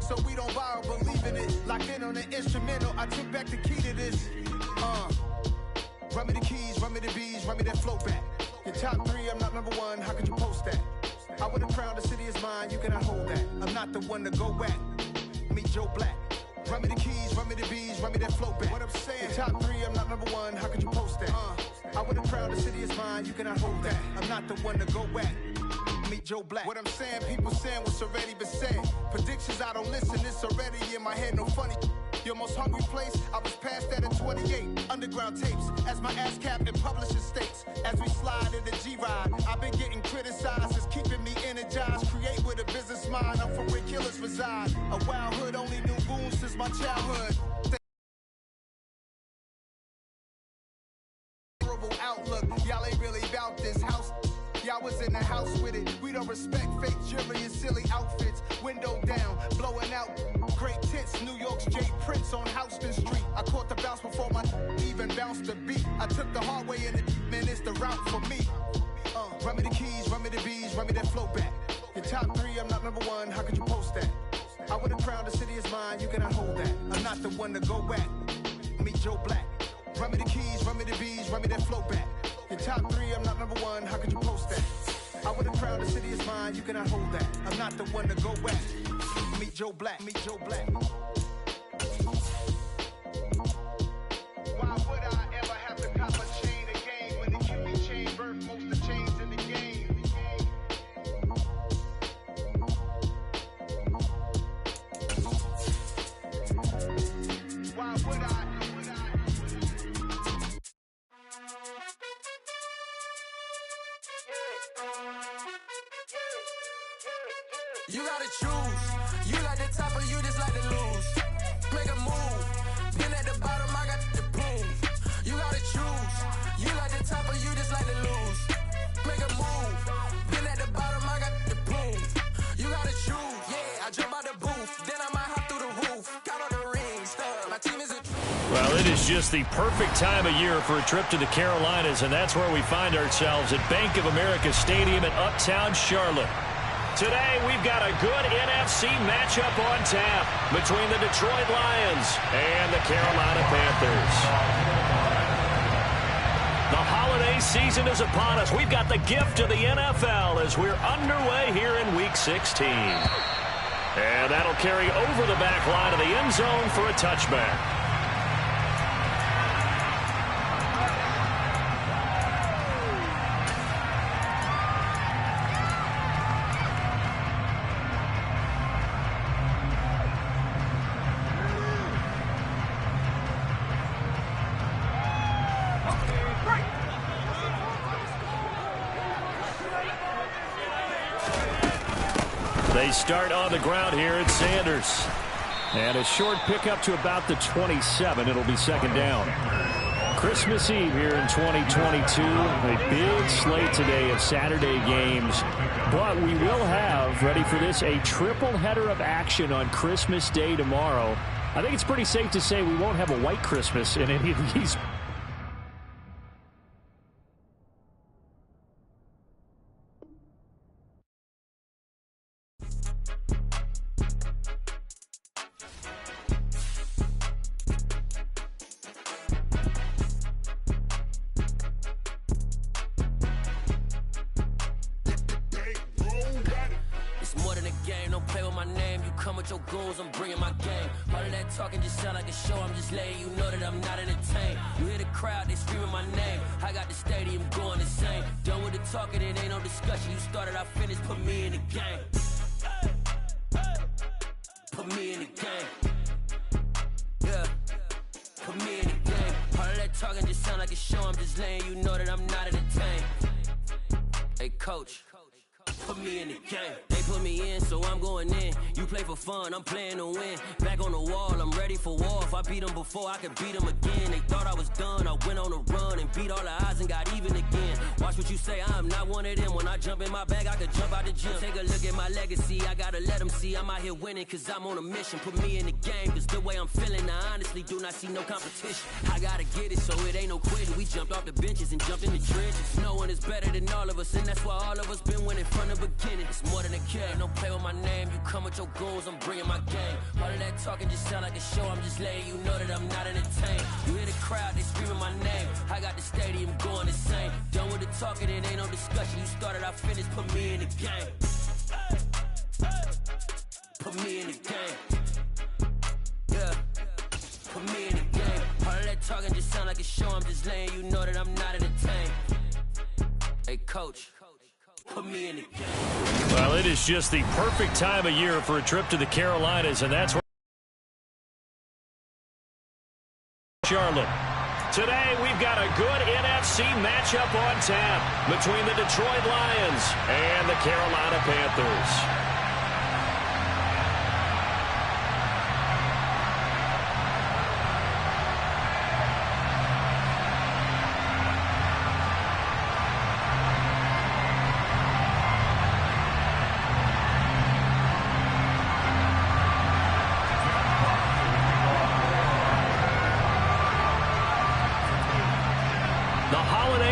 so we don't borrow, believe in it. Locked in on the instrumental, I took back the key to this. Run me the keys, run me the bees, run me that flow back. Your top 3, I'm not number 1, how could you post that? I would've crowned the city is mine, you cannot hold that. I'm not the one to go back. Meet Joe Black. Run me the keys, run me the bees, run me that flow back. What I'm saying, your top 3, I'm not number 1, how could you post that? I would've crowned the city is mine, you cannot hold that. I'm not the one to go back. Meet Joe Black. What I'm saying, people saying what's already been said. Predictions, I don't listen, it's already in my head, no funny. Your most hungry place, I was past that at 28. Underground tapes, as my ass capped in publishing states. As we slide in the G-Ride, I've been getting criticized, it's keeping me energized. Create with a business mind, I'm from where killers reside. A wild hood, only knew goons since my childhood. Outlook, y'all ain't really about this house. Y'all was in the house with it. We don't respect fake jewelry and silly outfits. Window down, blowing out great tits. New York's J. Prince on Houston Street. I caught the bounce before my even bounced the beat. I took the hard way in it, man, it's the route for me. Run me the keys, run me the bees, run me that flow back. Your top 3, I'm not number 1, how could you post that? I would've crowned the city is mine, you cannot hold that. I'm not the one to go back. Meet Joe Black. Run me the keys, run me the bees, run me that flow back. Your top 3, I'm not number 1, how could you post that? I would've crowned the city is mine, you cannot hold that. I'm not the one to go back. Meet Joe Black, meet Joe Black. Why would I ever have to cop a chain again when the QB chain birthed most of the chains in the game? Why would I? You gotta choose. You like the top or you just like to lose. Make a move. Been at the bottom, I got the prove. You gotta choose. You like the top or you just like to lose. Make a move. Been at the bottom, I got the prove. You gotta choose. Yeah, I jump out the booth. Then I might hop through the roof. Count on the rings. My team is a... Well, it is just the perfect time of year for a trip to the Carolinas, and that's where we find ourselves at Bank of America Stadium in Uptown Charlotte. Today, we've got a good NFC matchup on tap between the Detroit Lions and the Carolina Panthers. The holiday season is upon us. We've got the gift of the NFL as we're underway here in Week 16. And that'll carry over the back line of the end zone for a touchback. They start on the ground here at Sanders. And a short pickup to about the 27. It'll be second down. Christmas Eve here in 2022. A big slate today of Saturday games. But we will have, ready for this, a triple header of action on Christmas Day tomorrow. I think it's pretty safe to say we won't have a white Christmas in any of these. Your goals, I'm bringing my game. All of that talking just sound like a show. I'm just letting you know that I'm not entertained. You hear the crowd, they screaming my name. I got the stadium going insane. Done with the talking, it ain't no discussion. You started, I finished, put me in the game. Put me in the game. Yeah, put me in the game. All of that talking just sound like a show. I'm just letting you know that I'm not entertained. Hey, coach. Put me in the game. They put me in, so I'm going in. You play for fun, I'm playing to win. Back on the wall, I'm ready for war. If I beat them before, I could beat them again. They thought I was done, I went on a run and beat all the odds and got even again. Watch what you say, I'm not one of them. When I jump in my bag, I could jump out the gym. Take a look at my legacy, I gotta let them see I'm out here winning, cause I'm on a mission. Put me in the game, cause the way I'm feeling, I honestly do not see no competition. I gotta get it, so it ain't no quitting. We jumped off the benches and jumped in the trenches. No one is better than all of us, and that's why all of us been winning from the beginning. It's more than a kill. game. Don't play with my name, you come with your goons, I'm bringing my game. All of that talking just sound like a show, I'm just letting you know that I'm not entertained. You hear the crowd, they screaming my name. I got the stadium going insane. Done with the talking, it ain't no discussion. You started, I finished, put me in the game. Put me in the game. Yeah, put me in the game. All of that talking just sound like a show, I'm just letting you know that I'm not entertained. Hey, coach. Put me in the game. Well, it is just the perfect time of year for a trip to the Carolinas, and that's where Charlotte. Today, we've got a good NFC matchup on tap between the Detroit Lions and the Carolina Panthers.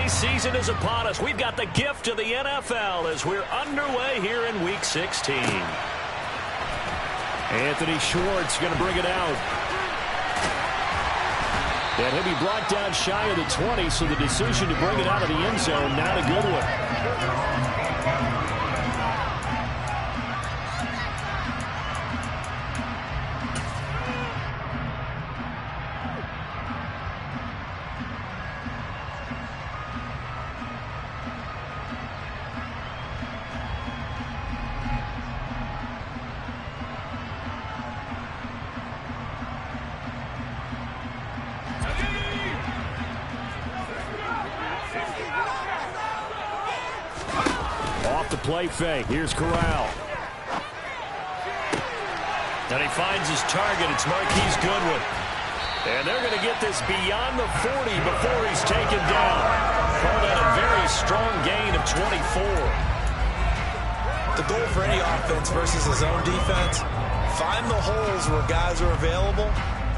Season is upon us. We've got the gift of the NFL as we're underway here in Week 16. Anthony Schwartz going to bring it out. And he'll be brought down shy of the 20, so the decision to bring it out of the end zone, not a good one. Play fake. Here's Corral. And he finds his target. It's Marquise Goodwin. And they're going to get this beyond the 40 before he's taken down. Call that a very strong gain of 24. The goal for any offense versus his own defense, find the holes where guys are available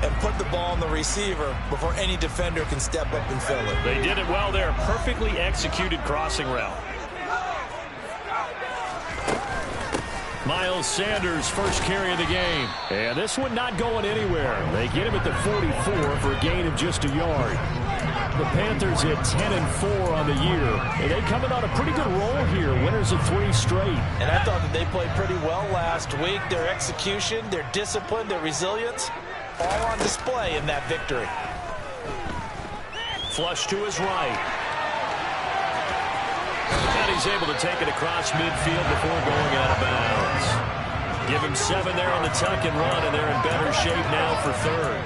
and put the ball on the receiver before any defender can step up and fill it. They did it well there. Perfectly executed crossing route. Miles Sanders, first carry of the game. And this one not going anywhere. They get him at the 44 for a gain of just a yard. The Panthers at 10-4 on the year. And they coming on a pretty good roll here. Winners of 3 straight. And I thought that they played pretty well last week. Their execution, their discipline, their resilience, all on display in that victory. Flush to his right. And he's able to take it across midfield before going out of bounds. Give him 7 there on the tuck and run, and they're in better shape now for third.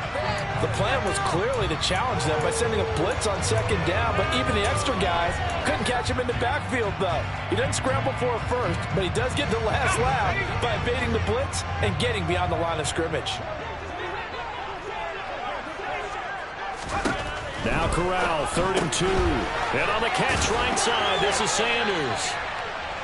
The plan was clearly to challenge them by sending a blitz on second down, but even the extra guys couldn't catch him in the backfield, though. He doesn't scramble for a first, but he does get the last lap by evading the blitz and getting beyond the line of scrimmage. Now Corral, 3rd and 2. And on the catch right side, this is Sanders.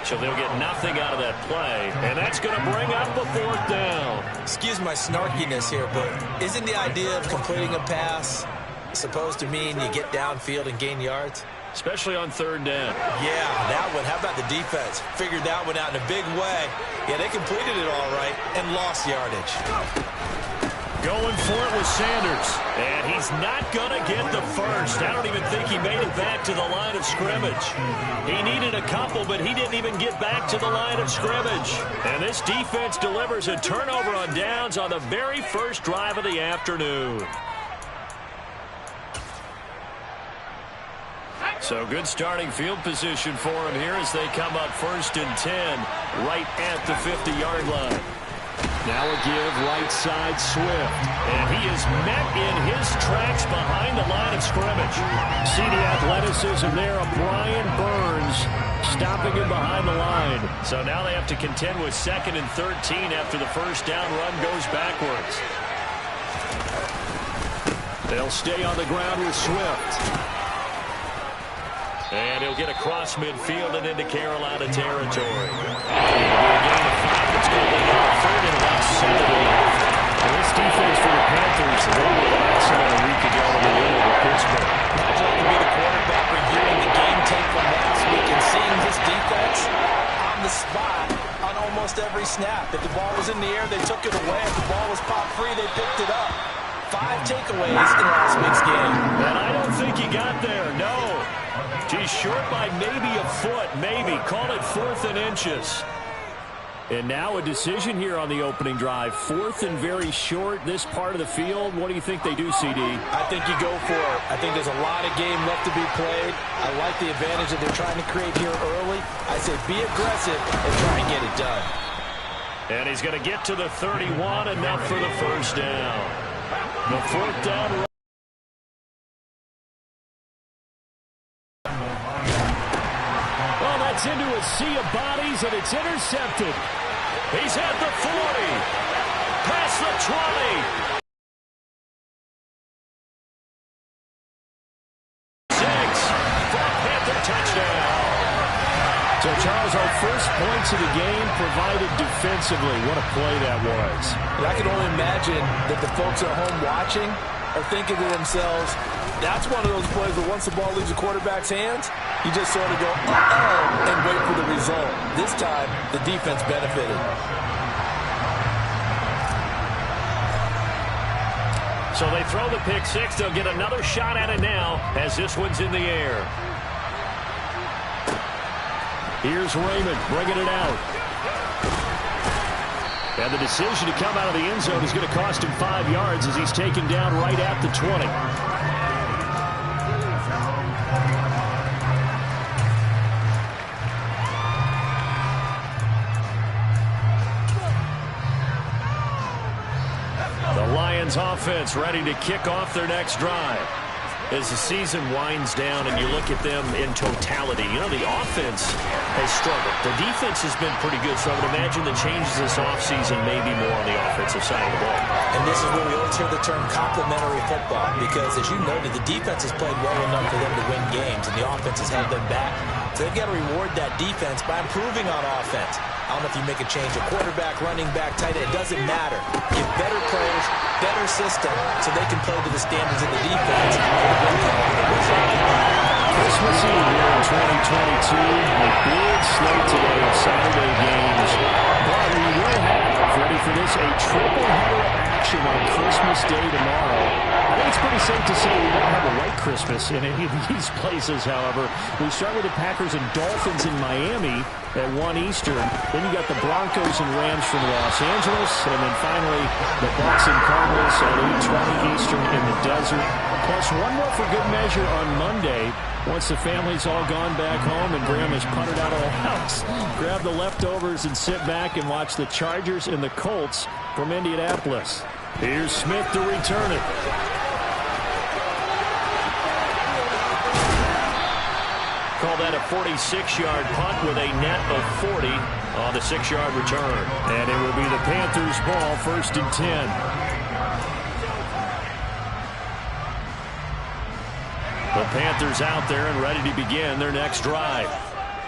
So they'll get nothing out of that play, and that's going to bring up a 4th down. Excuse my snarkiness here, but isn't the idea of completing a pass supposed to mean you get downfield and gain yards? Especially on 3rd down. Yeah, that one. How about the defense? Figured that one out in a big way. Yeah, they completed it all right and lost yardage. Going for it with Sanders. And he's not going to get the first. I don't even think he made it back to the line of scrimmage. He needed a couple, but he didn't even get back to the line of scrimmage. And this defense delivers a turnover on downs on the very first drive of the afternoon. So good starting field position for him here as they come up 1st and 10 right at the 50-yard line. Now a give right side Swift. And he is met in his tracks behind the line of scrimmage. See the athleticism there of Brian Burns stopping him behind the line. So now they have to contend with 2nd and 13 after the first down run goes backwards. They'll stay on the ground with Swift. And he'll get across midfield and into Carolina territory. It's going to be 3rd and about 7. And this defense for the Panthers, they were excellent a week ago in the win over Pittsburgh. I'd like to be the quarterback reviewing the game tape from last week and seeing this defense on the spot on almost snap. If the ball was in the air, they took it away. If the ball was popped free, they picked it up. 5 takeaways in last week's game. And I don't think he got there, no. He's short by maybe a foot, maybe. Call it 4th and inches. And now a decision here on the opening drive. 4th and very short, this part of the field. What do you think they do, CD? I think you go for it. I think there's a lot of game left to be played. I like the advantage that they're trying to create here early. I say be aggressive and try and get it done. And he's going to get to the 31, enough for the first down. The 4th down. Well, that's into a sea of bodies, and it's intercepted. He's at the 40. Past the 20. 6. Panther touchdown. So, Charles, our first points of the game provided defensively. What a play that was. And I can only imagine that the folks at home watching are thinking to themselves, that's one of those plays where once the ball leaves the quarterback's hands, you just sort of go, uh-oh, and wait for the result. This time, the defense benefited. So they throw the pick 6. They'll get another shot at it now as this one's in the air. Here's Raymond bringing it out. And the decision to come out of the end zone is going to cost him 5 yards as he's taken down right at the 20. The Lions offense ready to kick off their next drive. As the season winds down and you look at them in totality, you know, the offense has struggled. The defense has been pretty good, so I would imagine the changes this offseason may be more on the offensive side of the ball. And this is where we always hear the term complementary football, because as you noted, the defense has played well enough for them to win games, and the offense has held them back. So they've got to reward that defense by improving on offense. I don't know if you make a change, a quarterback, running back, tight end, it doesn't matter. Give better players, better system, so they can play to the standards of the defense. Christmas Eve here in 2022. A big slate today of Saturday games. But we will have, ready for this, a triple header of action on Christmas Day tomorrow. I think it's pretty safe to say we won't have a white Christmas in any of these places, however. We start with the Packers and Dolphins in Miami at 1 Eastern. Then you got the Broncos and Rams from Los Angeles. And then finally, the Bucs and Cardinals at 8:20 Eastern in the desert. Plus one more for good measure on Monday. Once the family's all gone back home and Graham has punted out of the house, grab the leftovers and sit back and watch the Chargers and the Colts from Indianapolis. Here's Smith to return it. Call that a 46-yard punt with a net of 40 on the 6-yard return. And it will be the Panthers' ball, 1st and 10. The Panthers out there and ready to begin their next drive.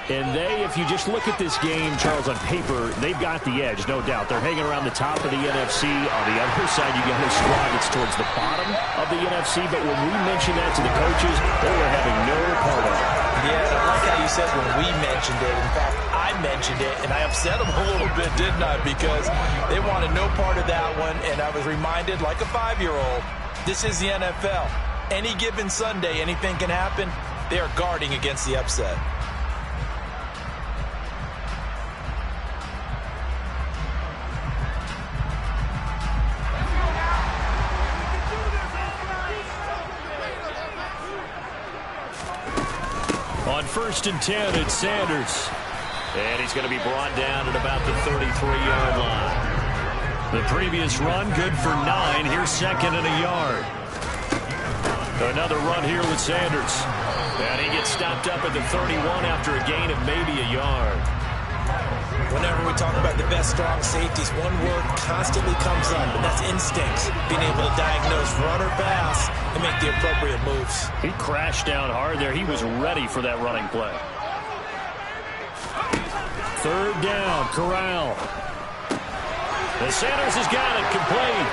And they, if you just look at this game, Charles, on paper, they've got the edge, no doubt. They're hanging around the top of the NFC. On the other side, you got a squad that's towards the bottom of the NFC. But when we mentioned that to the coaches, they were having no part of it. Yeah, I like how you said when we mentioned it. In fact, I mentioned it, and I upset them a little bit, didn't I? Because they wanted no part of that one, and I was reminded, like a 5-year-old, this is the NFL. Any given Sunday, anything can happen. They are guarding against the upset. On 1st and 10, it's Sanders. And he's going to be brought down at about the 33-yard line. The previous run, good for 9. Here's 2nd and a yard. Another run here with Sanders. And he gets stopped up at the 31 after a gain of maybe a yard. Whenever we talk about the best strong safeties, one word constantly comes up, and that's instincts. Being able to diagnose run or pass and make the appropriate moves. He crashed down hard there. He was ready for that running play. 3rd down, Corral. And Sanders has got it complete.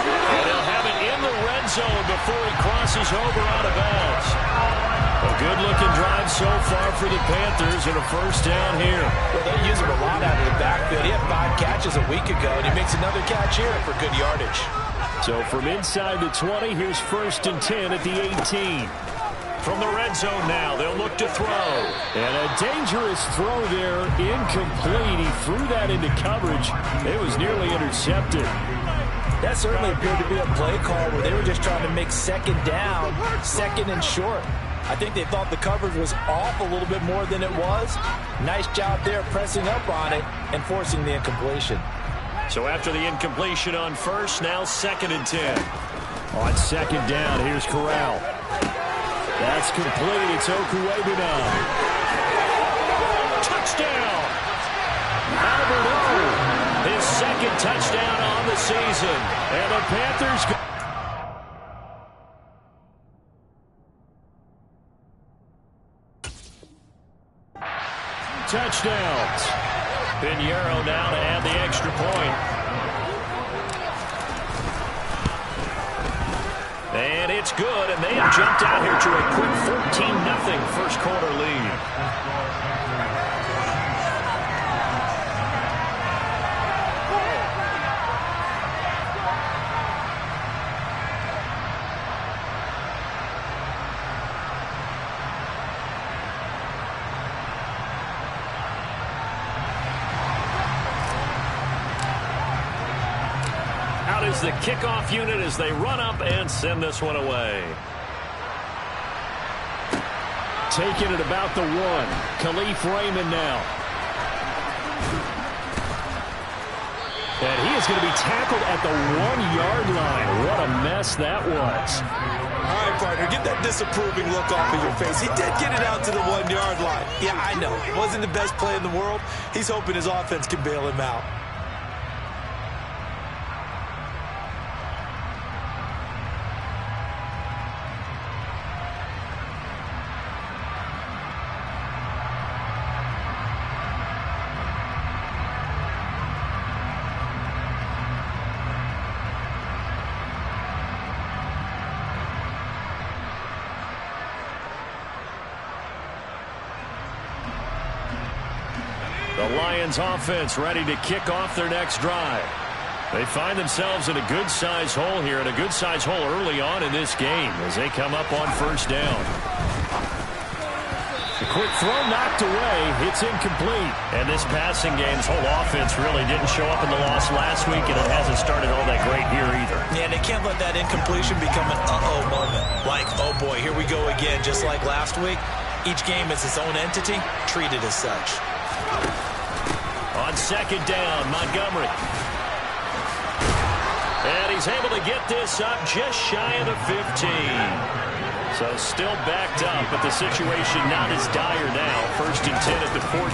And they'll have it in the red zone before he crosses over out of bounds. A good-looking drive so far for the Panthers and a first down here. Well, they use him a lot out of the backfield. He had 5 catches a week ago, and he makes another catch here for good yardage. So from inside the 20, here's 1st and 10 at the 18. From the red zone now, they'll look to throw. And a dangerous throw there, incomplete. He threw that into coverage. It was nearly intercepted. That certainly appeared to be a play call where they were just trying to make second down, second and short. I think they thought the coverage was off a little bit more than it was. Nice job there pressing up on it and forcing the incompletion. So after the incompletion on first, now 2nd and 10. On second down, here's Corral. That's complete. It's Okuwebuna. Touchdown! Albert O. His 2nd touchdown on the season. And the Panthers... touchdowns. Pinheiro now to add the extra point. And it's good, and they have jumped out here to a quick 14-0 first quarter lead. Is the kickoff unit as they run up and send this one away. Taking it about the 1. Khalif Raymond now. And he is going to be tackled at the 1-yard line. What a mess that was. All right, partner, get that disapproving look off of your face. He did get it out to the 1-yard line. Yeah, I know. It wasn't the best play in the world. He's hoping his offense can bail him out. The Lions offense ready to kick off their next drive. They find themselves in a good-sized hole here, and a good-sized hole early on in this game as they come up on first down. A quick throw knocked away. It's incomplete. And this passing game's whole offense really didn't show up in the loss last week, and it hasn't started all that great here either. Yeah, they can't let that incompletion become an uh-oh moment. Like, oh boy, here we go again, just like last week. Each game is its own entity, treated as such. On second down, Montgomery. And he's able to get this up just shy of the 15. So still backed up, but the situation not as dire now. 1st and 10 at the 14.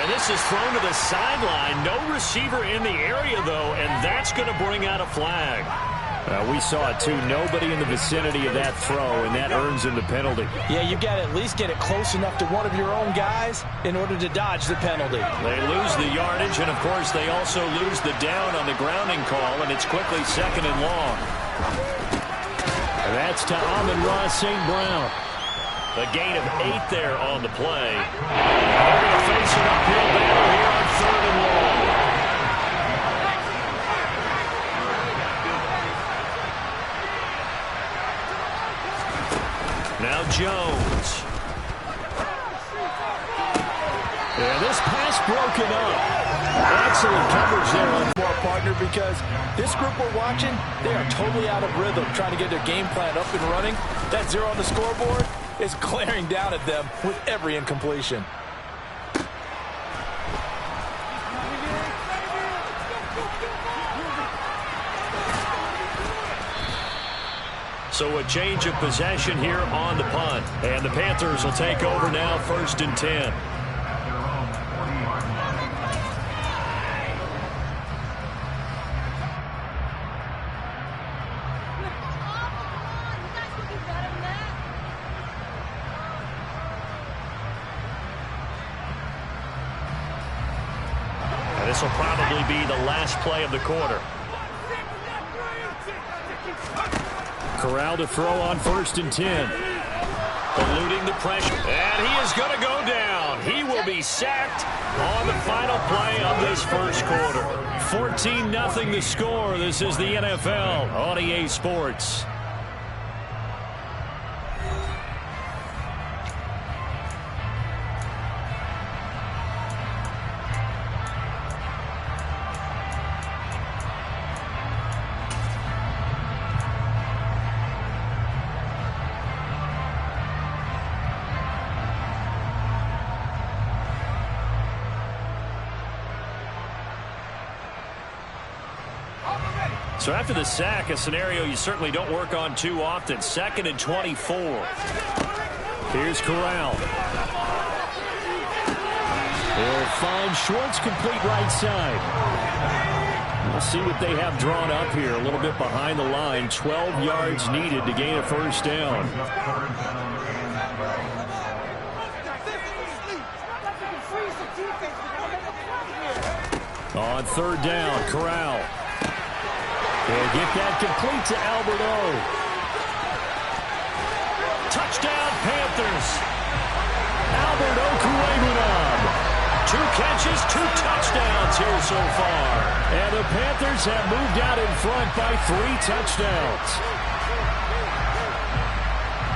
And this is thrown to the sideline. No receiver in the area, though, and that's going to bring out a flag. We saw it, too. Nobody in the vicinity of that throw, and that earns him the penalty. Yeah, you've got to at least get it close enough to one of your own guys in order to dodge the penalty. They lose the yardage, and, of course, they also lose the down on the grounding call, and it's quickly 2nd and long. And that's to Amon-Ra St. Brown. A gain of 8 there on the play. They're going to face an uphill battle here on 3rd and long. Now Jones. And this pass broken up. Excellent coverage there on more partner, because this group we're watching, they are totally out of rhythm trying to get their game plan up and running. That 0 on the scoreboard is glaring down at them with every incompletion. So a change of possession here on the punt. And the Panthers will take over now, 1st and 10. this will probably be the last play of the quarter. Corral to throw on 1st and 10. Eluding the pressure. And he is going to go down. He will be sacked on the final play of this first quarter. 14-0 the score. This is the NFL on EA Sports. So after the sack, a scenario you certainly don't work on too often. 2nd and 24. Here's Corral. He'll find Schwartz, complete right side. We'll see what they have drawn up here. A little bit behind the line. 12 yards needed to gain a first down. On 3rd down, Corral. They'll get that complete to Alberto. Touchdown, Panthers. Alberto Kuemunam. 2 catches, 2 touchdowns here so far. And the Panthers have moved out in front by 3 touchdowns.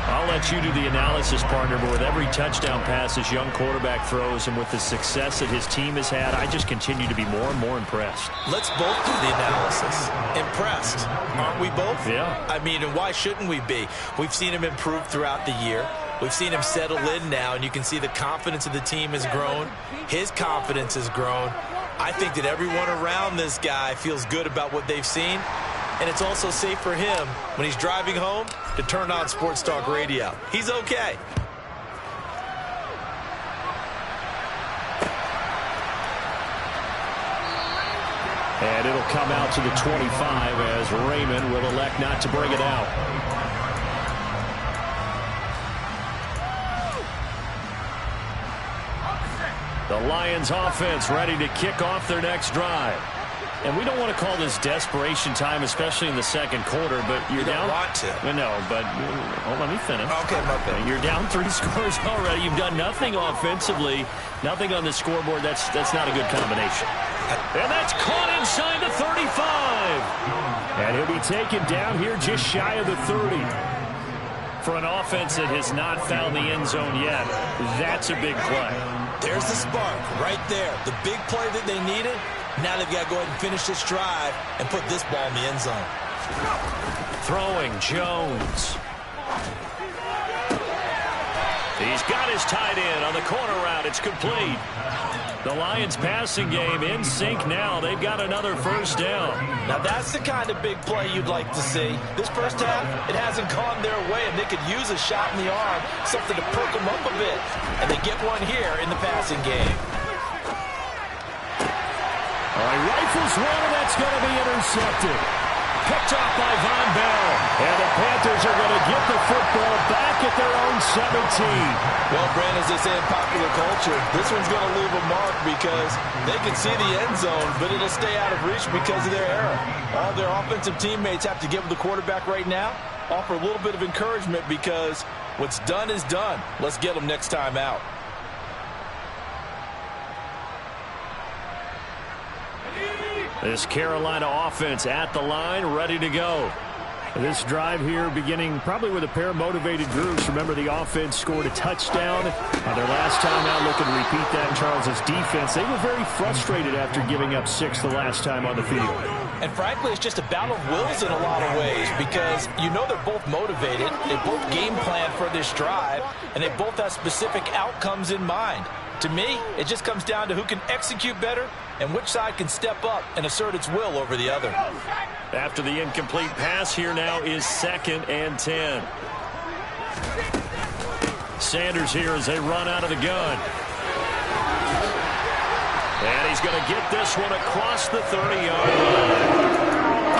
I'll let you do the analysis, partner, but with every touchdown pass this young quarterback throws and with the success that his team has had, I just continue to be more and more impressed. Let's both do the analysis. Impressed, aren't we both? Yeah. I mean, and why shouldn't we be? We've seen him improve throughout the year. We've seen him settle in now, and you can see the confidence of the team has grown. His confidence has grown. I think that everyone around this guy feels good about what they've seen. And it's also safe for him when he's driving home to turn on Sports Talk Radio. He's okay. And it'll come out to the 25 as Raymond will elect not to bring it out. The Lions offense ready to kick off their next drive. And we don't want to call this desperation time, especially in the second quarter, but you're down. You don't want to. No, but let me finish. Okay, my bad. You're down 3 scores already. You've done nothing offensively, nothing on the scoreboard. That's not a good combination. And that's caught inside the 35. And he'll be taken down here just shy of the 30. For an offense that has not found the end zone yet, that's a big play. There's the spark right there. The big play that they needed. Now they've got to go ahead and finish this drive and put this ball in the end zone. Throwing Jones. He's got his tight end on the corner route. It's complete. The Lions passing game in sync now. They've got another first down. Now that's the kind of big play you'd like to see. This first half, it hasn't gone their way, and they could use a shot in the arm, something to perk them up a bit. And they get one here in the passing game. All right, rifles one, and that's going to be intercepted. Picked off by Von Bell. And the Panthers are going to get the football back at their own 17. Well, Brand, as they say in popular culture, this one's going to leave a mark because they can see the end zone, but it'll stay out of reach because of their error. All their offensive teammates have to get with the quarterback right now, offer a little bit of encouragement because what's done is done. Let's get them next time out. This Carolina offense at the line, ready to go. This drive here beginning probably with a pair of motivated groups. Remember, the offense scored a touchdown their last time out. Looking to repeat that in Charles's defense. They were very frustrated after giving up 6 the last time on the field. And frankly, it's just a battle of wills in a lot of ways because you know they're both motivated. They both game plan for this drive, and they both have specific outcomes in mind. To me, it just comes down to who can execute better and which side can step up and assert its will over the other. After the incomplete pass, here now is 2nd and 10. Sanders here as they run out of the gun. And he's going to get this one across the 30-yard line.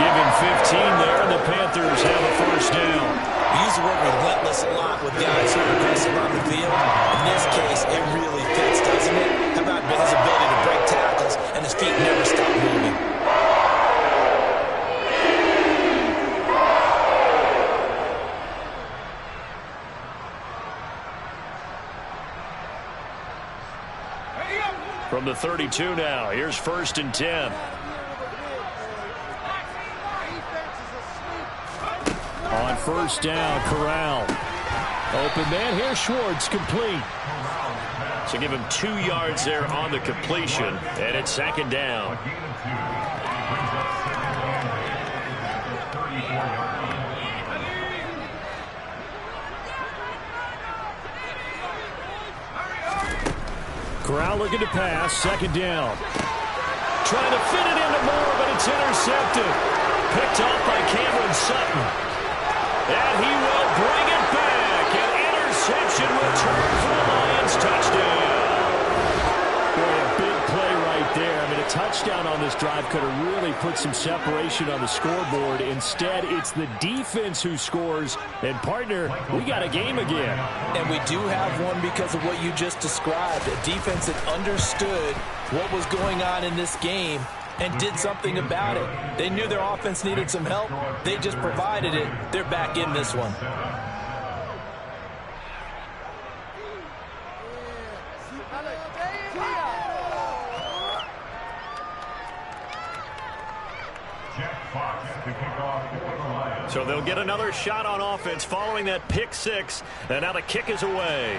Give him 15 there, and the Panthers have a first down. We use the word relentless a lot with guys who are aggressive on the field. In this case, it really fits, doesn't it? How about his ability to break tackles and his feet never From the 32 now, here's 1st and 10. On 1st down, Corral. Open man here, Schwartz, complete. So give him 2 yards there on the completion, and it's 2nd down. Corral looking to pass, 2nd down. Trying to fit it into Moore, but it's intercepted. Picked off by Cameron Sutton. And he will bring it back. An interception return for the Lions. Touchdown. Boy, a big play right there. I mean, a touchdown on this drive could have really put some separation on the scoreboard. Instead, it's the defense who scores. And, partner, we got a game again. And we do have one because of what you just described. A defense that understood what was going on in this game and did something about it. They knew their offense needed some help. They just provided it. They're back in this one. So they'll get another shot on offense following that pick 6. And now the kick is away.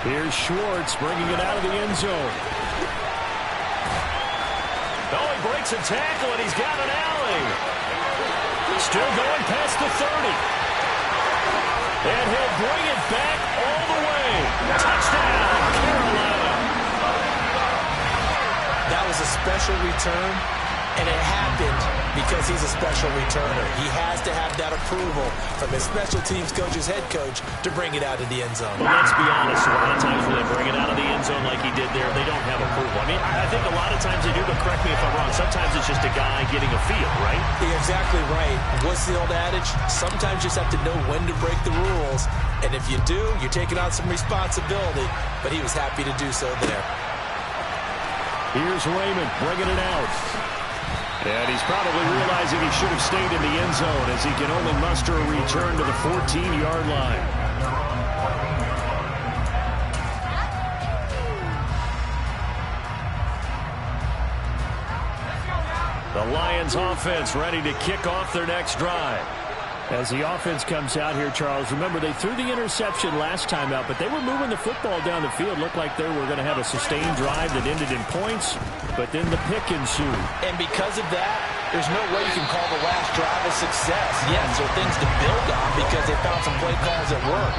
Here's Schwartz bringing it out of the end zone. Oh, he breaks a tackle, and he's got an alley. Still going past the 30. And he'll bring it back all the way. Touchdown, Carolina. That was a special return, and it happened because he's a special returner. He has to have that approval from his special teams coach's head coach to bring it out of the end zone. Well, let's be honest. A lot of times when they bring it out of the end zone like he did there, they don't have approval. I mean, I think a lot of times they do, but correct me if I'm wrong. Sometimes it's just a guy getting a feel, right? You're exactly right. What's the old adage? Sometimes you just have to know when to break the rules. And if you do, you're taking on some responsibility. But he was happy to do so there. Here's Raymond bringing it out. And he's probably realizing he should have stayed in the end zone as he can only muster a return to the 14-yard line. The Lions offense ready to kick off their next drive. As the offense comes out here, Charles, remember they threw the interception last time out, but they were moving the football down the field. Looked like they were going to have a sustained drive that ended in points, but then the pick ensued. And because of that, there's no way you can call the last drive a success. Yes, there are things to build on because they found some play calls that work.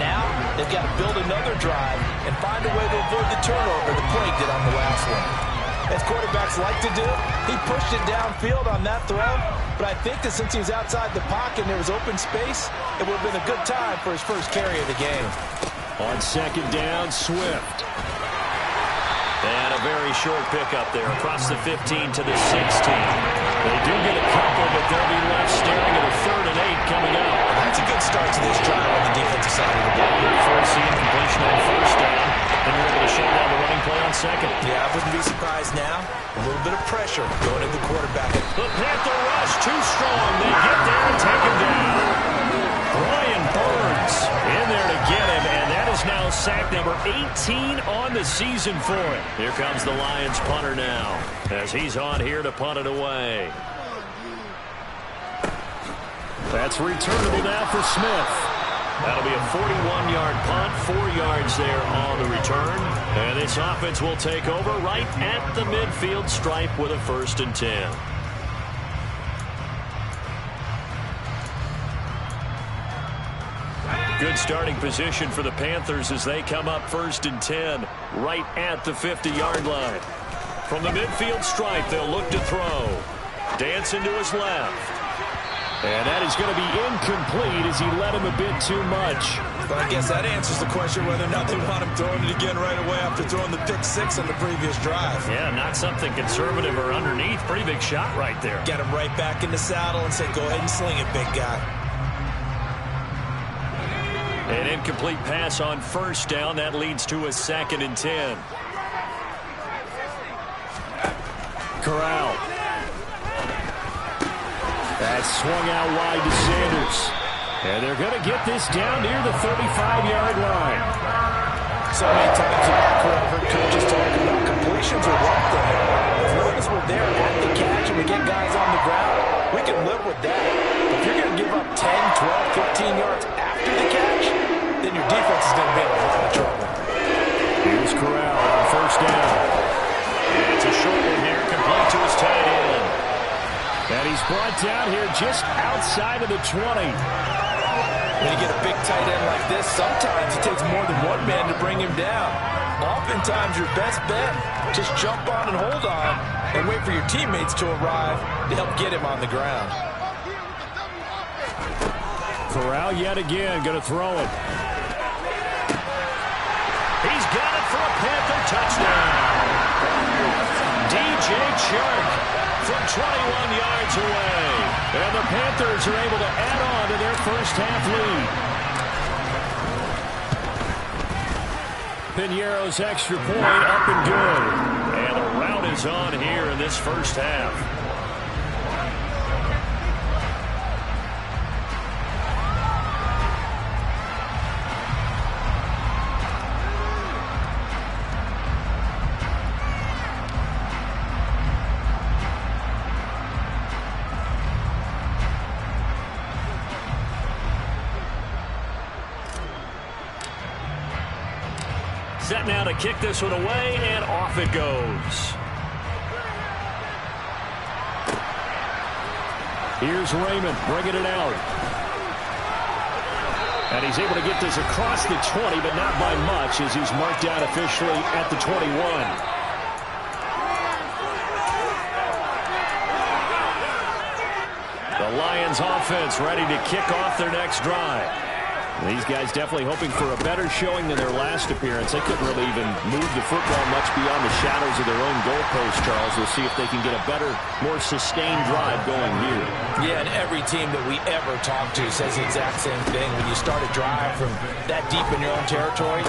Now, they've got to build another drive and find a way to avoid the turnover that plagued it on the last one. As quarterbacks like to do, he pushed it downfield on that throw, but I think that since he was outside the pocket and there was open space, it would have been a good time for his first carry of the game. On 2nd down, Swift. And a very short pickup there across the 15 to the 16. They do get a couple, but they'll be left staring at a 3rd and 8 coming up. That's a good start to this drive on the defensive side of the ball. Forcing completion on 1st down, and you're able to shut down the running play on 2nd. Yeah, I wouldn't be surprised now. A little bit of pressure going to the quarterback. The Panther rush too strong. They get there and take him down. Brian Burns in there to get him, and that is now sack number 18 on the season for him. Here comes the Lions punter now as he's on here to punt it away. That's returnable now for Smith. That'll be a 41-yard punt, 4 yards there on the return. And this offense will take over right at the midfield stripe with a 1st and 10. Good starting position for the Panthers as they come up 1st and 10 right at the 50-yard line. From the midfield stripe, they'll look to throw. Dancing to his left. And that is going to be incomplete as he led him a bit too much. But I guess that answers the question whether or not they want him throwing it again right away after throwing the pick 6 on the previous drive. Yeah, not something conservative or underneath. Pretty big shot right there. Get him right back in the saddle and say, go ahead and sling it, big guy. An incomplete pass on 1st down. That leads to a 2nd and 10. Corral. That's swung out wide to Sanders. And they're going to get this down near the 35-yard line. So many times Formations are one thing. As long as we're there at the catch and we get guys on the ground, we can live with that. But if you're going to give up 10, 12, 15 yards after the catch, then your defense is going to be in a lot of trouble. Here's Corral on first down. And it's a short one here, complete to his tight end. And he's brought down here just outside of the 20. When you get a big tight end like this, sometimes it takes more than one man to bring him down. Oftentimes, your best bet, just jump on and hold on and wait for your teammates to arrive to help get him on the ground. Corral yet again going to throw it. He's got it for a Panther touchdown. DJ Chark from 21 yards away. And the Panthers are able to add on to their first half lead. Pinheiro's extra point up and good. And the rout is on here in this first half. Set now to kick this one away, and off it goes. Here's Raymond bringing it out. And he's able to get this across the 20, but not by much as he's marked down officially at the 21. The Lions offense ready to kick off their next drive. These guys definitely hoping for a better showing than their last appearance. They couldn't really even move the football much beyond the shadows of their own goalpost, Charles. We'll see if they can get a better, more sustained drive going here. Yeah, and every team that we ever talk to says the exact same thing. When you start a drive from that deep in your own territory,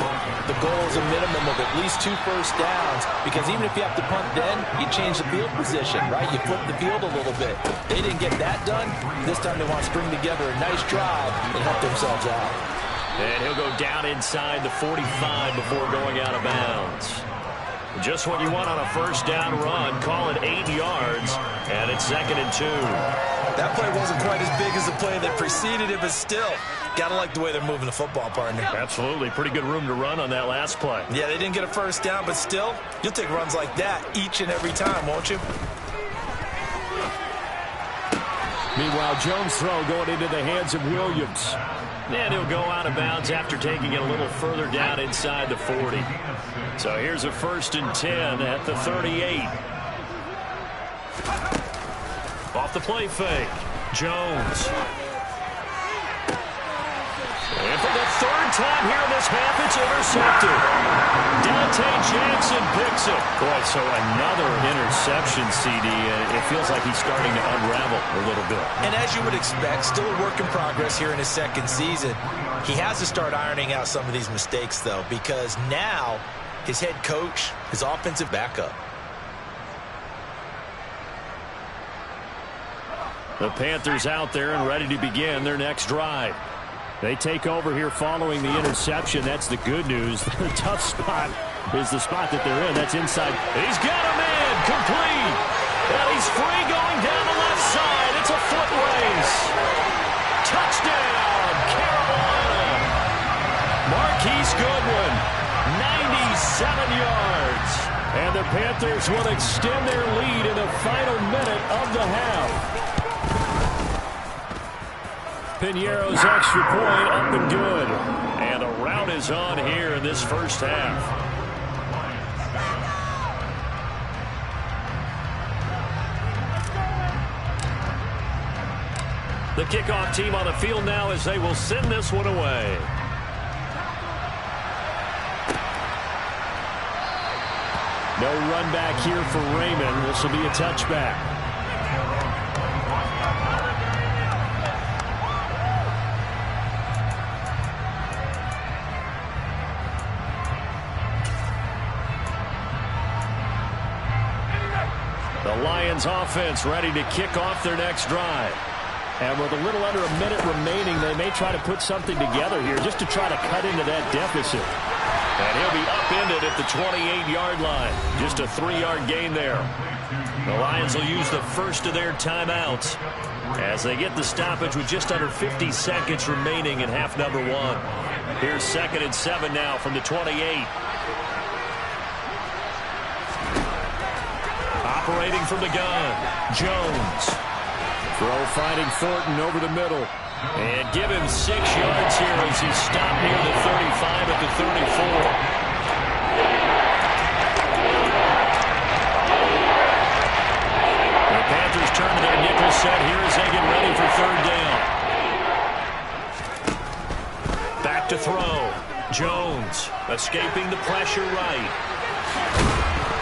the goal is a minimum of at least 2 first downs, because even if you have to punt then, you change the field position, right? You flip the field a little bit. They didn't get that done. This time they want to string together a nice drive and help themselves out. And he'll go down inside the 45 before going out of bounds. Just what you want on a first down run. Call it 8 yards, and it's 2nd and 2. That play wasn't quite as big as the play that preceded it, but still, got to like the way they're moving the football, partner. Absolutely. Pretty good room to run on that last play. Yeah, they didn't get a first down, but still, you'll take runs like that each and every time, won't you? Meanwhile, Jones' throw going into the hands of Williams. And he'll go out of bounds after taking it a little further down inside the 40. So here's a 1st and 10 at the 38. Off the play fake. Jones. And for the 3rd time here in this half, it's intercepted. Dante Jackson picks it. Boy, so another interception, CD. It feels like he's starting to unravel a little bit. And as you would expect, still a work in progress here in his 2nd season. He has to start ironing out some of these mistakes, though, because now his head coach, his offensive backup. The Panthers out there and ready to begin their next drive. They take over here following the interception. That's the good news. The tough spot is the spot that they're in. That's inside. He's got a man complete. And he's free going down the left side. It's a foot race. Touchdown, Carolina. Marquise Goodwin, 97 yards. And the Panthers will extend their lead in the final minute of the half. Pinheiro's extra point up and good. And the rout is on here in this first half. The kickoff team on the field now as they will send this one away. No run back here for Raymond. This will be a touchback. The Lions offense ready to kick off their next drive. And with a little under a minute remaining, they may try to put something together here just to try to cut into that deficit. And he'll be upended at the 28-yard line. Just a 3-yard gain there. The Lions will use the first of their timeouts as they get the stoppage with just under 50 seconds remaining in half number 1. Here's 2nd and 7 now from the 28. Operating from the gun, Jones. Throw finding Thornton over the middle. And give him 6 yards here as he's stopped near the 35 at the 34. Panthers turn to their nickel set here as they get ready for 3rd down. Back to throw. Jones escaping the pressure right.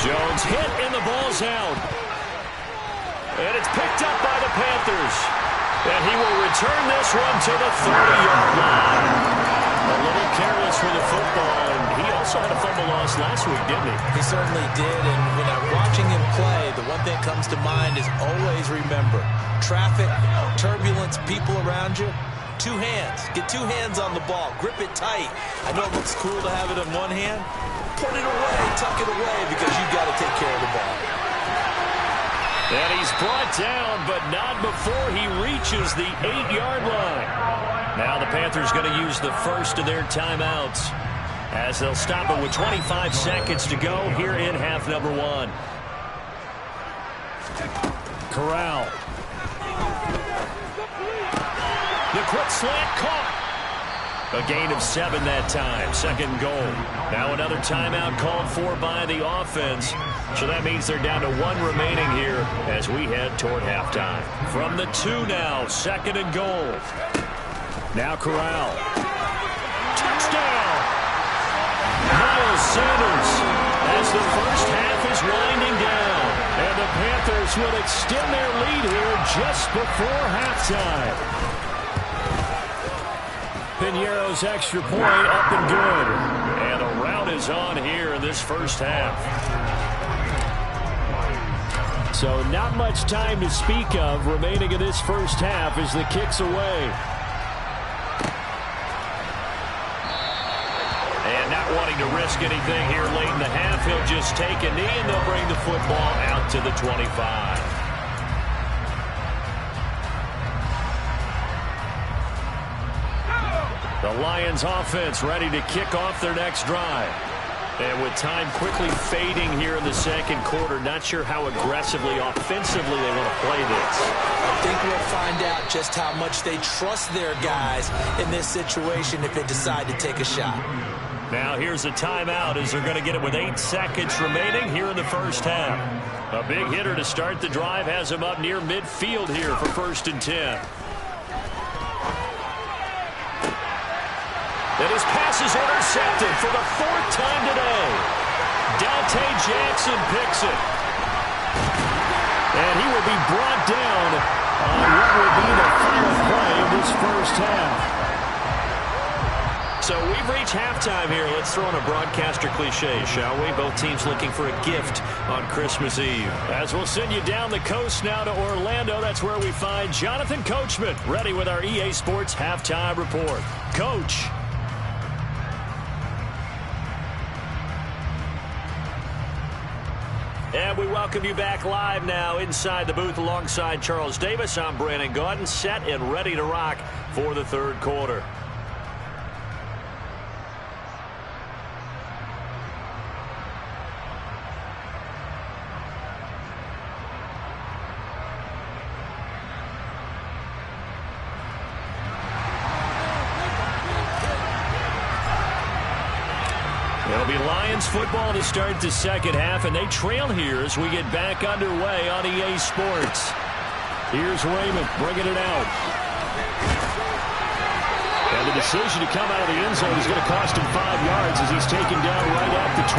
Jones hit and the ball's out. And it's picked up by the Panthers. And he will return this one to the 30-yard line. A little careless with the football, and he also had a fumble loss last week, didn't he? He certainly did, and when I'm watching him play, the one thing that comes to mind is always remember, traffic, turbulence, people around you, 2 hands. Get 2 hands on the ball. Grip it tight. I know it looks cool to have it in one hand. Put it away, tuck it away, because you've got to take care of the ball. And he's brought down, but not before he reaches the 8-yard line. Now the Panthers going to use the first of their timeouts as they'll stop it with 25 seconds to go here in half number 1. Corral. The quick slant caught. A gain of 7 that time. 2nd goal. Now another timeout called for by the offense. So that means they're down to 1 remaining here as we head toward halftime. From the 2 now, 2nd and goal. Now Corral. Touchdown! Miles Sanders as the first half is winding down. And the Panthers will extend their lead here just before halftime. Piñeiro's extra point up and good. And a rout is on here in this first half. So not much time to speak of remaining in this first half as the kick's away. And not wanting to risk anything here late in the half, he'll just take a knee and they'll bring the football out to the 25. The Lions offense ready to kick off their next drive. And with time quickly fading here in the 2nd quarter, not sure how aggressively, offensively they want to play this. I think we'll find out just how much they trust their guys in this situation if they decide to take a shot. Now here's a timeout as they're going to get it with 8 seconds remaining here in the first half. A big hitter to start the drive has him up near midfield here for 1st and 10. And his pass is intercepted for the 4th time today. Dante Jackson picks it. And he will be brought down on what will be the final play of this first half. So we've reached halftime here. Let's throw in a broadcaster cliche, shall we? Both teams looking for a gift on Christmas Eve. As we'll send you down the coast now to Orlando, that's where we find Jonathan Coachman, ready with our EA Sports Halftime Report. Coach. And we welcome you back live now inside the booth alongside Charles Davis. I'm Brandon Gaudin, set and ready to rock for the 3rd quarter. It'll be Lions football to start the 2nd half, and they trail here as we get back underway on EA Sports. Here's Raymond bringing it out. And the decision to come out of the end zone is going to cost him 5 yards as he's taken down right at the 20.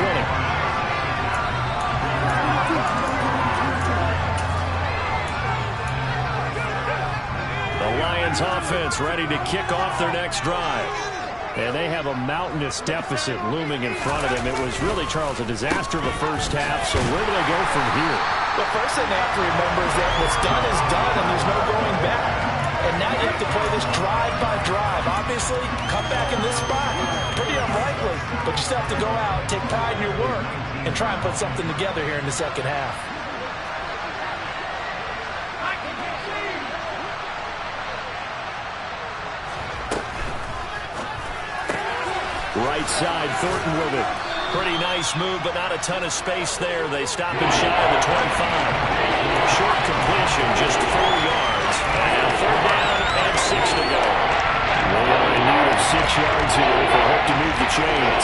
The Lions offense ready to kick off their next drive. And they have a mountainous deficit looming in front of them. It was really, Charles, a disaster of a first half. So where do they go from here? The first thing they have to remember is that what's done is done, and there's no going back. And now you have to play this drive by drive. Obviously, come back in this spot, pretty unlikely. but you still have to go out, take pride in your work, and try and put something together here in the second half. Right side, Thornton with it. Pretty nice move, but not a ton of space there. They stop him shy of the 25. Short completion, just 4 yards. And 4th down and 6 to go. They are in need of 6 yards here if they hope to move the chains.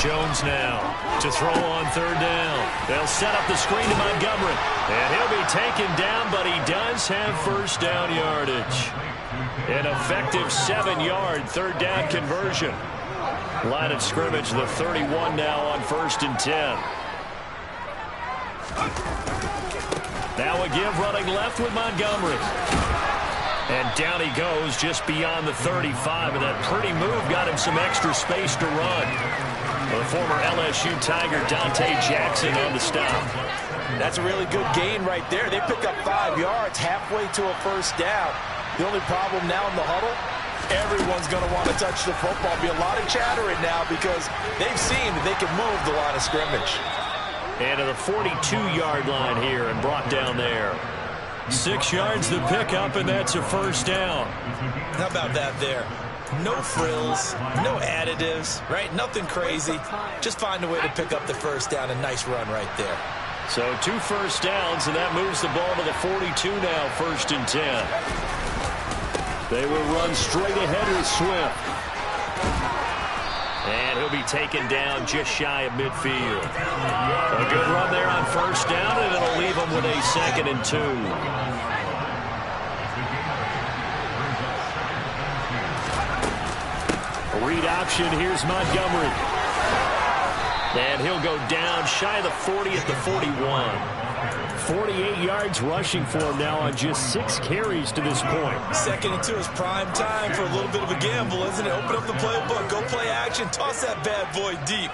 Jones now to throw on 3rd down. They'll set up the screen to Montgomery. And he'll be taken down, but he does have 1st down yardage. An effective 7-yard 3rd down conversion. Line of scrimmage, the 31 now on 1st and 10. Now a give running left with Montgomery. And down he goes just beyond the 35. And that pretty move got him some extra space to run. The former LSU Tiger, Dante Jackson, on the stop. That's a really good gain right there. They pick up 5 yards halfway to a 1st down. The only problem now in the huddle, everyone's going to want to touch the football. Be a lot of chattering now because they've seen that they can move the line of scrimmage. And to the 42-yard line here and brought down there. 6 yards the pickup, and that's a 1st down. How about that there? No frills, no additives, right? Nothing crazy. Just find a way to pick up the 1st down. A nice run right there. So 2 1st downs, and that moves the ball to the 42 now, 1st and 10. They will run straight ahead with Swift. And he'll be taken down just shy of midfield. A good run there on 1st down, and it'll leave him with a 2nd and 2. A read option. Here's Montgomery. And he'll go down shy of the 40 at the 41. 48 yards rushing for him now on just 6 carries to this point. 2nd and 2 is prime time for a little bit of a gamble, isn't it? Open up the playbook, go play action, toss that bad boy deep.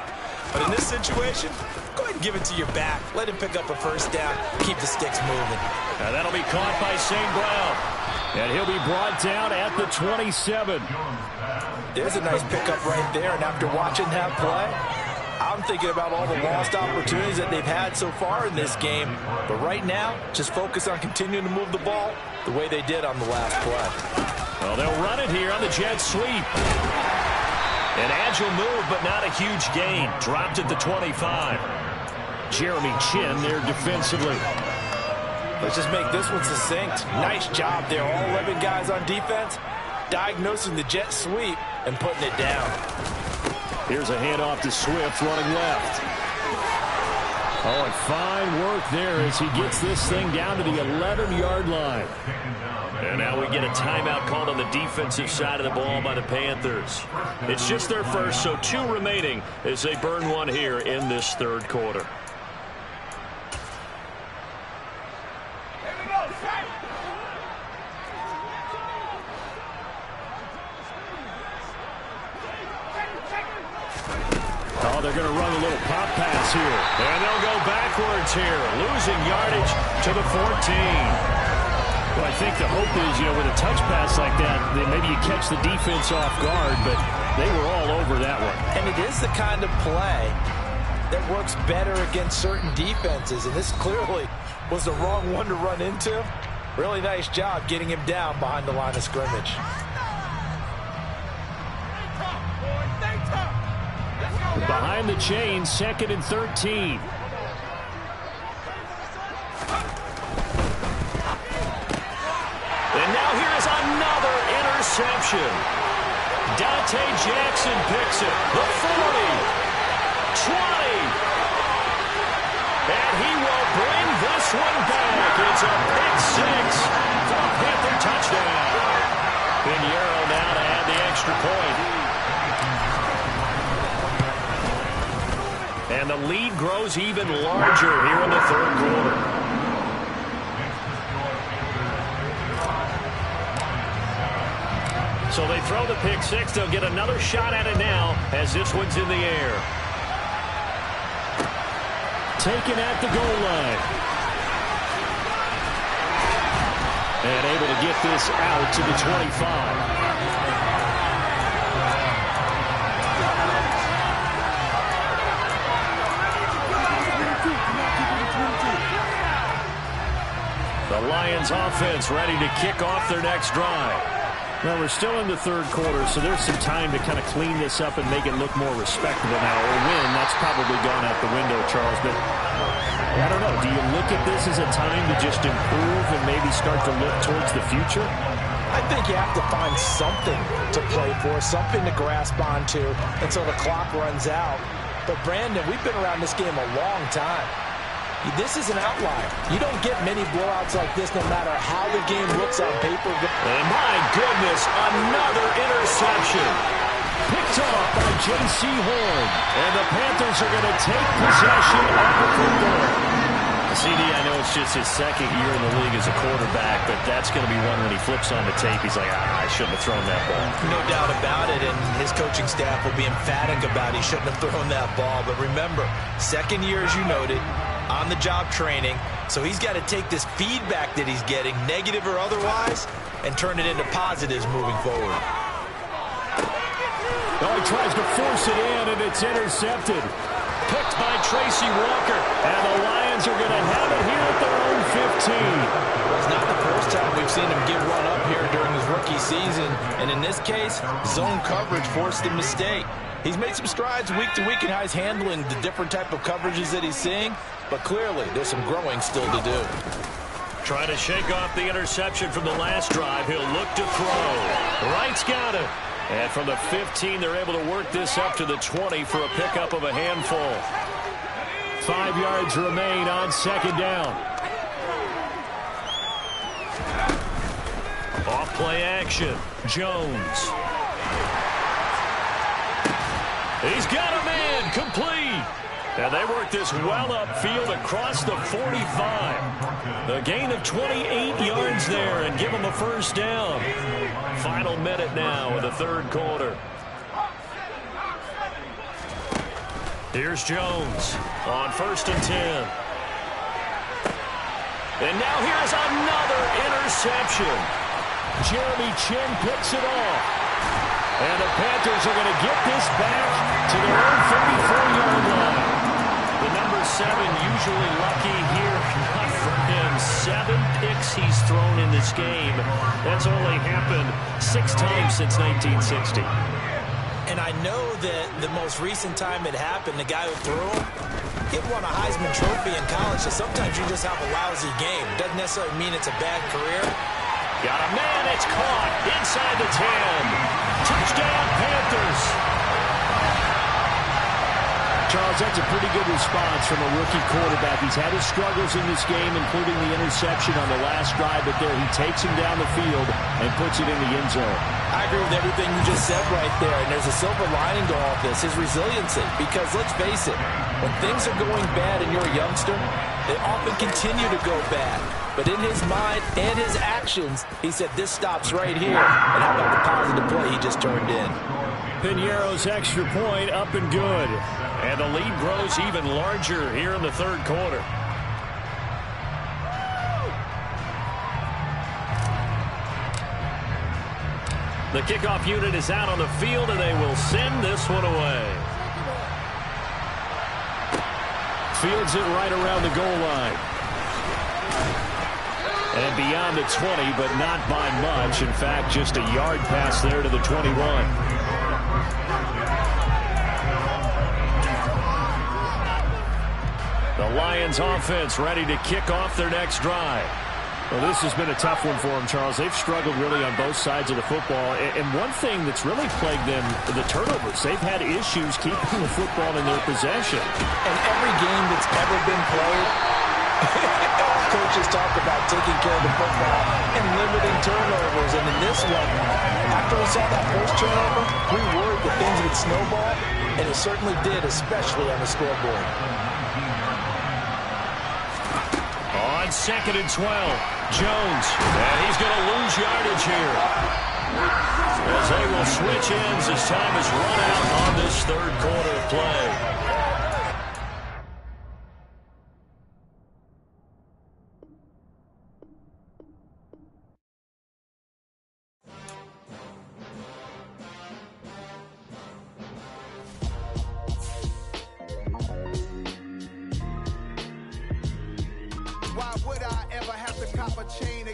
But in this situation, go ahead and give it to your back. Let him pick up a 1st down, keep the sticks moving. Now that'll be caught by St. Brown. And he'll be brought down at the 27. There's a nice pickup right there, and after watching that play, I'm thinking about all the lost opportunities that they've had so far in this game. But right now, just focus on continuing to move the ball the way they did on the last play. Well, they'll run it here on the jet sweep. An agile move, but not a huge gain. Dropped at the 25. Jeremy Chin there defensively. Let's just make this one succinct. Nice job there. All 11 guys on defense diagnosing the jet sweep and putting it down. Here's a handoff to Swift running left. Oh, and fine work there as he gets this thing down to the 11-yard line. And now we get a timeout called on the defensive side of the ball by the Panthers. It's just their first, so 2 remaining as they burn one here in this 3rd quarter. Oh, they're going to run a little pop pass here. And they'll go backwards here, losing yardage to the 14. Well, I think the hope is, with a touch pass like that, that maybe you catch the defense off guard, but they were all over that one. And it is the kind of play that works better against certain defenses, and this clearly was the wrong one to run into. Really nice job getting him down behind the line of scrimmage. Behind the chain, 2nd and 13. And now here is another interception. Dante Jackson picks it. The 40, 20. And he will bring this one back. It's a pick 6 for a Panther touchdown. Pinheiro now to add the extra point. And the lead grows even larger here in the 3rd quarter. So they throw the pick 6. They'll get another shot at it now as this one's in the air. Taken at the goal line. And able to get this out to the 25. Lions offense ready to kick off their next drive. Well, we're still in the third quarter, so there's some time to kind of clean this up and make it look more respectable now. Or win, that's probably gone out the window, Charles. But I don't know. Do you look at this as a time to just improve and maybe start to look towards the future? I think you have to find something to play for, something to grasp onto until the clock runs out. But, Brandon, we've been around this game a long time. This is an outlier. You don't get many blowouts like this no matter how the game looks on paper. And my goodness, another interception. Picked off by J.C. Horn. And the Panthers are going to take possession of the football. CD, I know it's just his second year in the league as a quarterback, but that's going to be one when he flips on the tape. He's like, I shouldn't have thrown that ball. No doubt about it, and his coaching staff will be emphatic about he shouldn't have thrown that ball. But remember, second year, as you noted, on-the-job training, so he's got to take this feedback that he's getting, negative or otherwise, and turn it into positives moving forward. Oh, he tries to force it in, and it's intercepted. Picked by Tracy Walker, and the Lions are going to have it here at their own 15. It's not the first time we've seen him give one up here during his rookie season, and in this case, zone coverage forced the mistake. He's made some strides week to week in how he's handling the different type of coverages that he's seeing, but clearly there's some growing still to do. Trying to shake off the interception from the last drive. He'll look to throw. Wright's got it. And from the 15, they're able to work this up to the 20 for a pickup of a handful. 5 yards remain on second down. Off play action. Jones. He's got a man complete. And they work this well upfield across the 45. A gain of 28 yards there and give them a first down. Final minute now of the third quarter. Here's Jones on 1st and 10. And now here's another interception. Jeremy Chin picks it off. And the Panthers are going to get this back to their own 34-yard line. The number 7 usually lucky here. Not for him. 7 picks he's thrown in this game. That's only happened 6 times since 1960. And I know that the most recent time it happened, the guy who threw him, he won a Heisman Trophy in college, so sometimes you just have a lousy game. Doesn't necessarily mean it's a bad career. Got a man, it's caught inside the 10. Touchdown, Panthers. Charles, that's a pretty good response from a rookie quarterback. He's had his struggles in this game, including the interception on the last drive, but there he takes him down the field and puts it in the end zone. I agree with everything you just said right there, and there's a silver lining to all of this, his resiliency. Because let's face it, when things are going bad and you're a youngster, they often continue to go bad. But in his mind and his actions, he said, this stops right here. And how about the positive play he just turned in? Piñeiro's extra point up and good. And the lead grows even larger here in the third quarter. The kickoff unit is out on the field, and they will send this one away. Fields it right around the goal line. And beyond the 20, but not by much. In fact, just a yard pass there to the 21. The Lions offense ready to kick off their next drive. Well, this has been a tough one for them, Charles. They've struggled really on both sides of the football. And one thing that's really plagued them, the turnovers. They've had issues keeping the football in their possession. And every game that's ever been played, coaches talk about taking care of the football and limiting turnovers. And in this one, after we saw that first turnover, we worried that things would snowball. And it certainly did, especially on the scoreboard. On 2nd and 12, Jones, and he's going to lose yardage here. As they will switch ends as time is run out on this third quarter of play. Why would I ever have to cop a chain to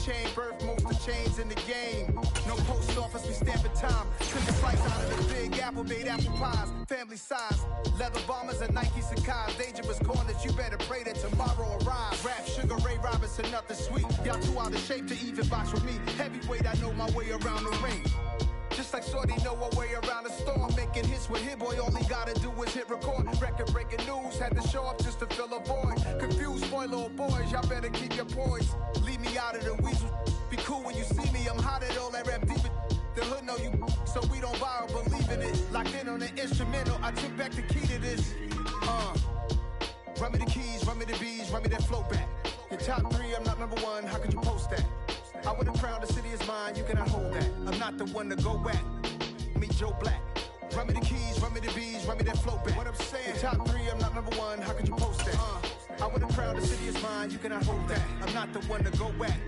chain, birth most of chains in the game. No post office, we stamping time. Took a slice out of the big apple, made apple pies. Family size, leather bombers and Nike Sacai's. Dangerous corners, you better pray that tomorrow arrives. Rap, Sugar Ray Robinson, nothing sweet. Y'all too out of shape to even box with me. Heavyweight, I know my way around the ring. Just like Shorty know her way around the storm. Making hits with Hit Boy, all he gotta do is hit record. Record breaking news, had to show up just to fill a void. Confused boy, little boys, y'all better keep your poise. Leave me out of the weasel. Be cool when you see me, I'm hot at all that rap deep. The hood know you, so we don't borrow, believe in it. Locked in on the instrumental, I took back the key to this. Run me the keys, run me the bees, run me that flow back. Your top three, I'm not number one, how could you post that? I would have crowned the city is mine, you cannot hold that. I'm not the one to go back. Meet Joe Black. Run me the keys, run me the bees, run me that flow back. What I'm saying, your top three, I'm not number one, how could you post that? I would have crowned the city is mine, you cannot hold that. I'm not the one to go back.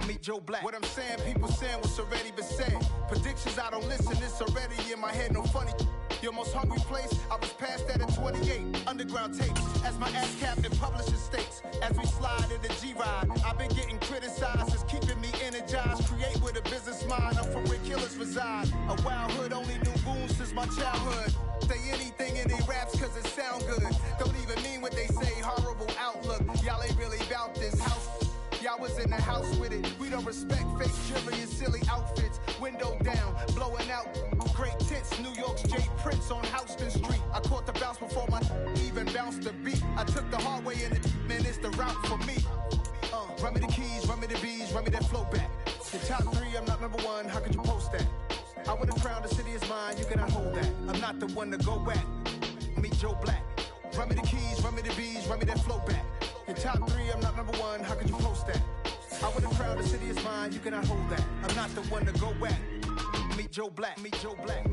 Meet Joe Black. What I'm saying, people saying what's already been said. Predictions, I don't listen, it's already in my head, no funny. Your most hungry place, I was past that at 28. Underground tapes, as my ass cap in publishing states. As we slide in the G-Ride, I've been getting criticized, it's keeping me energized. Create with a business mind, I'm from where killers reside. A wild hood, only knew goons since my childhood. Say anything in they raps cause it sound good. Don't even mean what they say, horrible outlook. Y'all ain't really about this house. Y'all was in the house with it. We don't respect fake jewelry and silly outfits. Window down, blowing out great tits. New York's J. Prince on Houston Street. I caught the bounce before my even bounced the beat. I took the hard way in it, man, it's the route for me. Run me the keys, run me the bees, run me that flow back. Your top three, I'm not number one, how could you post that? I would have crowned the city is mine, you cannot hold that. I'm not the one to go back. Meet Joe Black. Run me the keys, run me the bees, run me that flow back. Your top three, I'm not number one, how could you post that? I would have crowned the city is mine, you cannot hold that. I'm not the one to go back. Meet Joe Black, meet Joe Black.